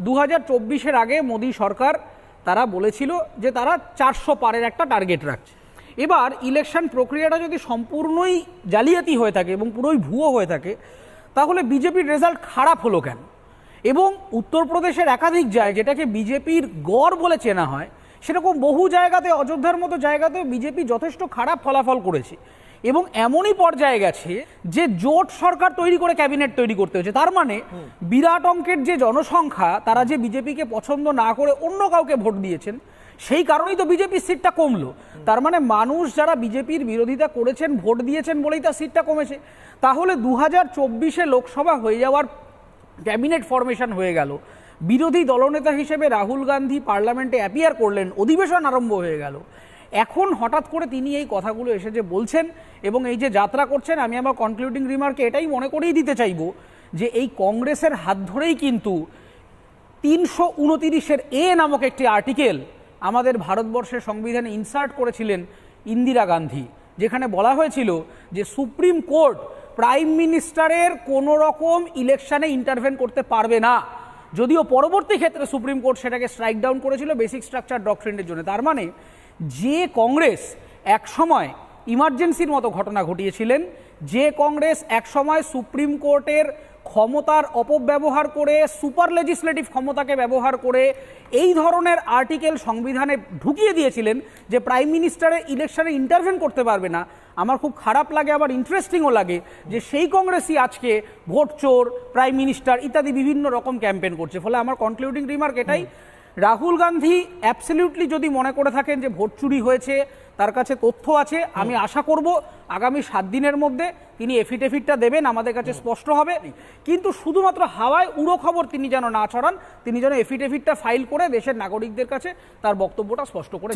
2024-এর আগে মোদী সরকার তারা বলেছিল যে তারা 400 পারের একটা টার্গেট রাখছে। এবার ইলেকশন প্রক্রিয়াটা যদি সম্পূর্ণই জালিয়াতি হয়ে থাকে এবং পুরোই ভুয়ো হয়ে থাকে, তাহলে বিজেপির রেজাল্ট খারাপ হলো কেন? এবং উত্তরপ্রদেশের একাধিক জায়গায়, যেটাকে বিজেপির গড় বলে চেনা হয়, সেরকম বহু জায়গাতে, অযোধ্যার মতো জায়গাতেও বিজেপি যথেষ্ট খারাপ ফলাফল করেছে এবং এমনই পর্যায়ে গেছে যে জোট সরকার তৈরি করে ক্যাবিনেট তৈরি করতে হয়েছে। তার মানে বিরাট অঙ্কের যে জনসংখ্যা, তারা যে বিজেপিকে পছন্দ না করে অন্য কাউকে ভোট দিয়েছেন, সেই কারণেই তো বিজেপির সিটটা কমলো। তার মানে মানুষ যারা বিজেপির বিরোধিতা করেছেন, ভোট দিয়েছেন বলেই তার সিটটা কমেছে। তাহলে 2024-এ লোকসভা হয়ে যাওয়ার, ক্যাবিনেট ফরমেশন হয়ে গেল, বিরোধী দলনেতা হিসেবে রাহুল গান্ধী পার্লামেন্টে অ্যাপিয়ার করলেন, অধিবেশন আরম্ভ হয়ে গেল, এখন হঠাৎ করে তিনি এই কথাগুলো এসে যে বলছেন এবং এই যে যাত্রা করছেন, আমি আমার কনক্লুডিং রিমার্কে এটাই মনে করেই দিতে চাইব যে এই কংগ্রেসের হাত ধরেই কিন্তু 329-এর এ নামক একটি আর্টিকেল আমাদের ভারতবর্ষের সংবিধানে ইনসার্ট করেছিলেন ইন্দিরা গান্ধী, যেখানে বলা হয়েছিল যে সুপ্রিম কোর্ট প্রাইম মিনিস্টারের কোনো রকম ইলেকশনে ইন্টারভেন করতে পারবে না। যদিও পরবর্তী ক্ষেত্রে সুপ্রিম কোর্ট সেটাকে স্ট্রাইক ডাউন করেছিল বেসিক স্ট্রাকচার ডক্ট্রিনের জন্য। তার মানে যে কংগ্রেস একসময় ইমার্জেন্সির মতো ঘটনা ঘটিয়েছিলেন, যে কংগ্রেস একসময় সুপ্রিম কোর্টের ক্ষমতার অপব্যবহার করে, সুপার লেজিসলেটিভ ক্ষমতাকে ব্যবহার করে এই ধরনের আর্টিকেল সংবিধানে ঢুকিয়ে দিয়েছিলেন যে প্রাইম মিনিস্টারের ইলেকশনে ইন্টারভেন করতে পারবে না, আমার খুব খারাপ লাগে, আবার ইন্টারেস্টিংও লাগে যে সেই কংগ্রেসই আজকে ভোট চোর, প্রাইম মিনিস্টার ইত্যাদি বিভিন্ন রকম ক্যাম্পেইন করছে। ফলে আমার কনক্লুডিং রিমার্ক এটাই, রাহুল গান্ধী অ্যাবসলিউটলি যদি মনে করে থাকেন যে ভোট চুরি হয়েছে, তার কাছে তথ্য আছে, আমি আশা করব আগামী 7 দিনের মধ্যে তিনি এফিডেভিটটা দেবেন, আমাদের কাছে স্পষ্ট হবে। কিন্তু শুধুমাত্র হাওয়ায় উড়ো খবর তিনি যেন না ছড়ান, তিনি যেন এফিডেভিটটা ফাইল করে দেশের নাগরিকদের কাছে তার বক্তব্যটা স্পষ্ট করে